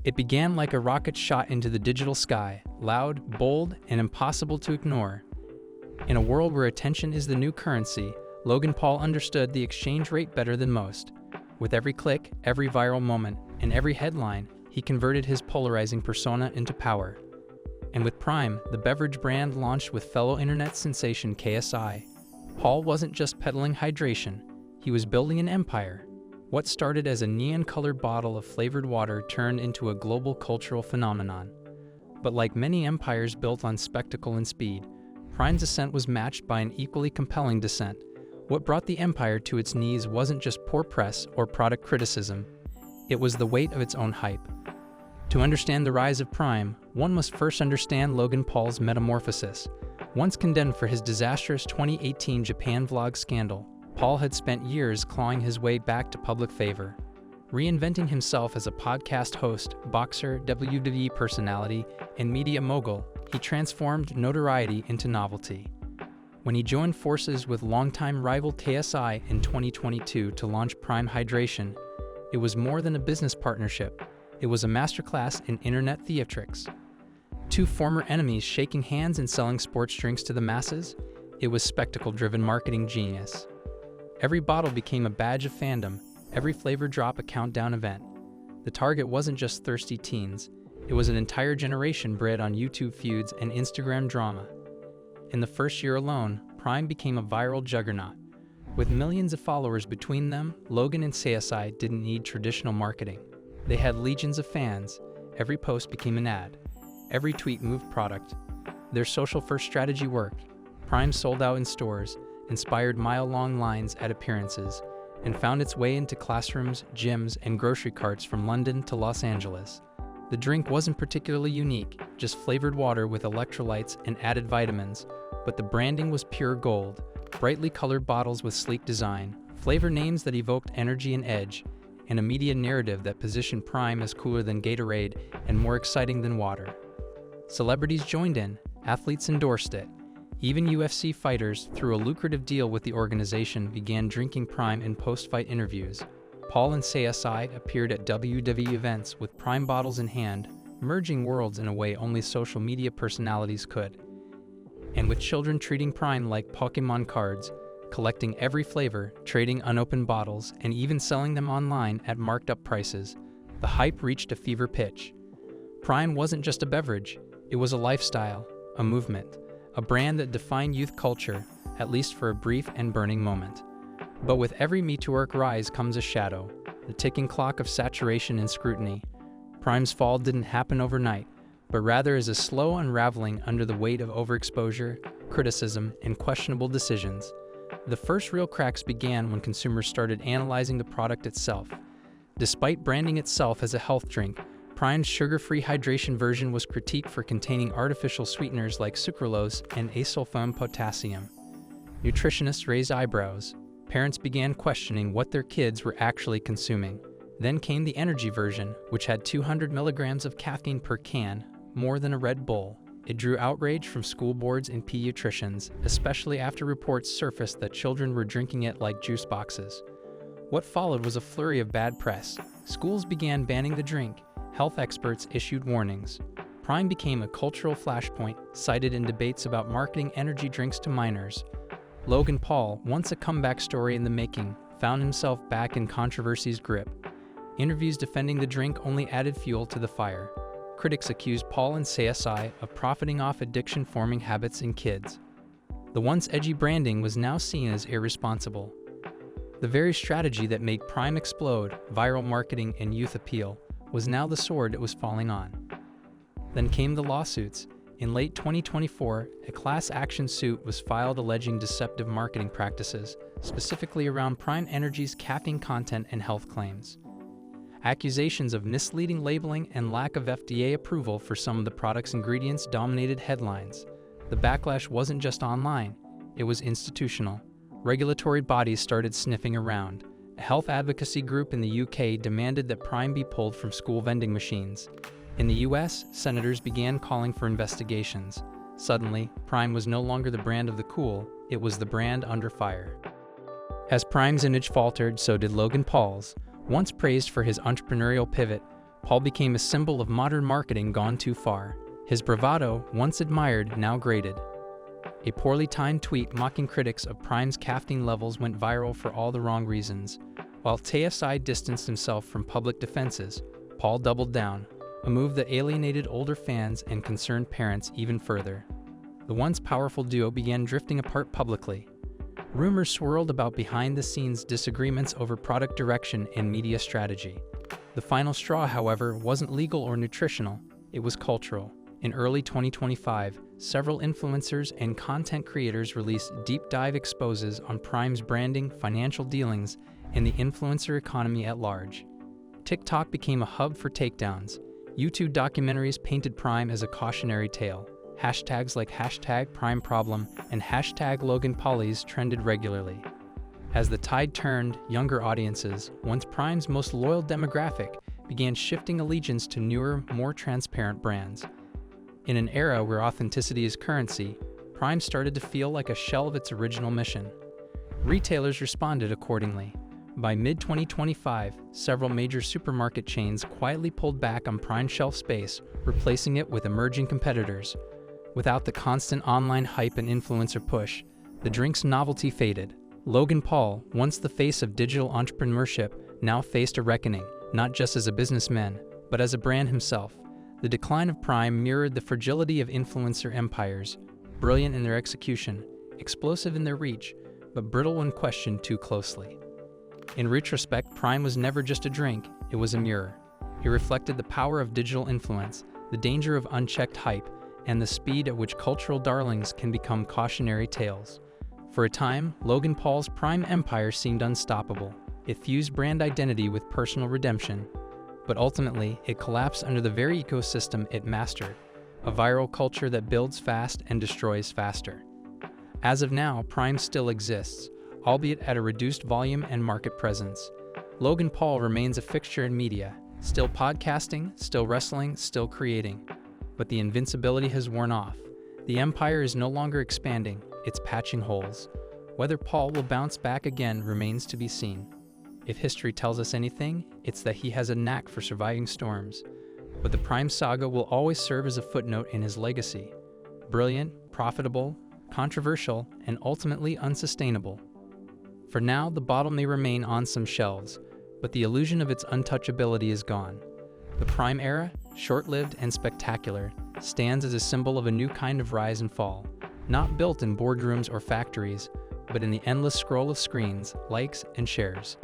It began like a rocket shot into the digital sky, loud, bold, and impossible to ignore. In a world where attention is the new currency, Logan Paul understood the exchange rate better than most. With every click, every viral moment, and every headline, he converted his polarizing persona into power. And with Prime, the beverage brand launched with fellow internet sensation KSI, Paul wasn't just peddling hydration, he was building an empire. What started as a neon-colored bottle of flavored water turned into a global cultural phenomenon. But like many empires built on spectacle and speed, Prime's ascent was matched by an equally compelling descent. What brought the empire to its knees wasn't just poor press or product criticism, it was the weight of its own hype. To understand the rise of Prime, one must first understand Logan Paul's metamorphosis. Once condemned for his disastrous 2018 Japan vlog scandal, Paul had spent years clawing his way back to public favor. Reinventing himself as a podcast host, boxer, WWE personality, and media mogul, he transformed notoriety into novelty. When he joined forces with longtime rival KSI in 2022 to launch Prime Hydration, it was more than a business partnership. It was a masterclass in internet theatrics. Two former enemies shaking hands and selling sports drinks to the masses? It was spectacle-driven marketing genius. Every bottle became a badge of fandom, every flavor drop a countdown event. The target wasn't just thirsty teens, it was an entire generation bred on YouTube feuds and Instagram drama. In the first year alone, Prime became a viral juggernaut. With millions of followers between them, Logan and KSI didn't need traditional marketing. They had legions of fans. Every post became an ad. Every tweet moved product. Their social-first strategy worked. Prime sold out in stores, inspired mile-long lines at appearances, and found its way into classrooms, gyms, and grocery carts from London to Los Angeles. The drink wasn't particularly unique, just flavored water with electrolytes and added vitamins, but the branding was pure gold, brightly colored bottles with sleek design, flavor names that evoked energy and edge, and a media narrative that positioned Prime as cooler than Gatorade and more exciting than water. Celebrities joined in, athletes endorsed it. Even UFC fighters, through a lucrative deal with the organization, began drinking Prime in post-fight interviews. Paul and KSI appeared at WWE events with Prime bottles in hand, merging worlds in a way only social media personalities could. And with children treating Prime like Pokémon cards, collecting every flavor, trading unopened bottles, and even selling them online at marked-up prices, the hype reached a fever pitch. Prime wasn't just a beverage, it was a lifestyle, a movement. A brand that defined youth culture, at least for a brief and burning moment. But with every meteoric rise comes a shadow, the ticking clock of saturation and scrutiny. Prime's fall didn't happen overnight, but rather as a slow unraveling under the weight of overexposure, criticism, and questionable decisions. The first real cracks began when consumers started analyzing the product itself. Despite branding itself as a health drink, Prime's sugar-free hydration version was critiqued for containing artificial sweeteners like sucralose and asulfone potassium. Nutritionists raised eyebrows. Parents began questioning what their kids were actually consuming. Then came the energy version, which had 200 milligrams of caffeine per can, more than a Red Bull. It drew outrage from school boards and pediatricians, especially after reports surfaced that children were drinking it like juice boxes. What followed was a flurry of bad press. Schools began banning the drink. Health experts issued warnings. Prime became a cultural flashpoint, cited in debates about marketing energy drinks to minors. Logan Paul, once a comeback story in the making, found himself back in controversy's grip. Interviews defending the drink only added fuel to the fire. Critics accused Paul and KSI of profiting off addiction-forming habits in kids. The once edgy branding was now seen as irresponsible. The very strategy that made Prime explode, viral marketing and youth appeal, was now the sword it was falling on. Then came the lawsuits. In late 2024, a class action suit was filed alleging deceptive marketing practices, specifically around Prime Energy's caffeine content and health claims. Accusations of misleading labeling and lack of FDA approval for some of the product's ingredients dominated headlines. The backlash wasn't just online, it was institutional. Regulatory bodies started sniffing around. A health advocacy group in the UK demanded that Prime be pulled from school vending machines. In the US, senators began calling for investigations. Suddenly, Prime was no longer the brand of the cool, it was the brand under fire. As Prime's image faltered, so did Logan Paul's. Once praised for his entrepreneurial pivot, Paul became a symbol of modern marketing gone too far. His bravado, once admired, now graded. A poorly timed tweet mocking critics of Prime's caffeine levels went viral for all the wrong reasons. While TSI distanced himself from public defenses, Paul doubled down, a move that alienated older fans and concerned parents even further. The once powerful duo began drifting apart publicly. Rumors swirled about behind-the-scenes disagreements over product direction and media strategy. The final straw, however, wasn't legal or nutritional, it was cultural. In early 2025, several influencers and content creators released deep-dive exposes on Prime's branding, financial dealings, and the influencer economy at large. TikTok became a hub for takedowns. YouTube documentaries painted Prime as a cautionary tale. Hashtags like #PrimeProblem and #LoganPollies trended regularly. As the tide turned, younger audiences, once Prime's most loyal demographic, began shifting allegiance to newer, more transparent brands. In an era where authenticity is currency, Prime started to feel like a shell of its original mission. Retailers responded accordingly. By mid-2025, several major supermarket chains quietly pulled back on Prime shelf space, replacing it with emerging competitors. Without the constant online hype and influencer push, the drink's novelty faded. Logan Paul, once the face of digital entrepreneurship, now faced a reckoning, not just as a businessman, but as a brand himself. The decline of Prime mirrored the fragility of influencer empires, brilliant in their execution, explosive in their reach, but brittle when questioned too closely. In retrospect, Prime was never just a drink, it was a mirror. It reflected the power of digital influence, the danger of unchecked hype, and the speed at which cultural darlings can become cautionary tales. For a time, Logan Paul's Prime empire seemed unstoppable. It fused brand identity with personal redemption, but ultimately, it collapsed under the very ecosystem it mastered, a viral culture that builds fast and destroys faster. As of now, Prime still exists, albeit at a reduced volume and market presence. Logan Paul remains a fixture in media, still podcasting, still wrestling, still creating. But the invincibility has worn off. The empire is no longer expanding, it's patching holes. Whether Paul will bounce back again remains to be seen. If history tells us anything, it's that he has a knack for surviving storms. But the Prime saga will always serve as a footnote in his legacy. Brilliant, profitable, controversial, and ultimately unsustainable. For now, the bottle may remain on some shelves, but the illusion of its untouchability is gone. The Prime era, short-lived and spectacular, stands as a symbol of a new kind of rise and fall, not built in boardrooms or factories, but in the endless scroll of screens, likes, and shares.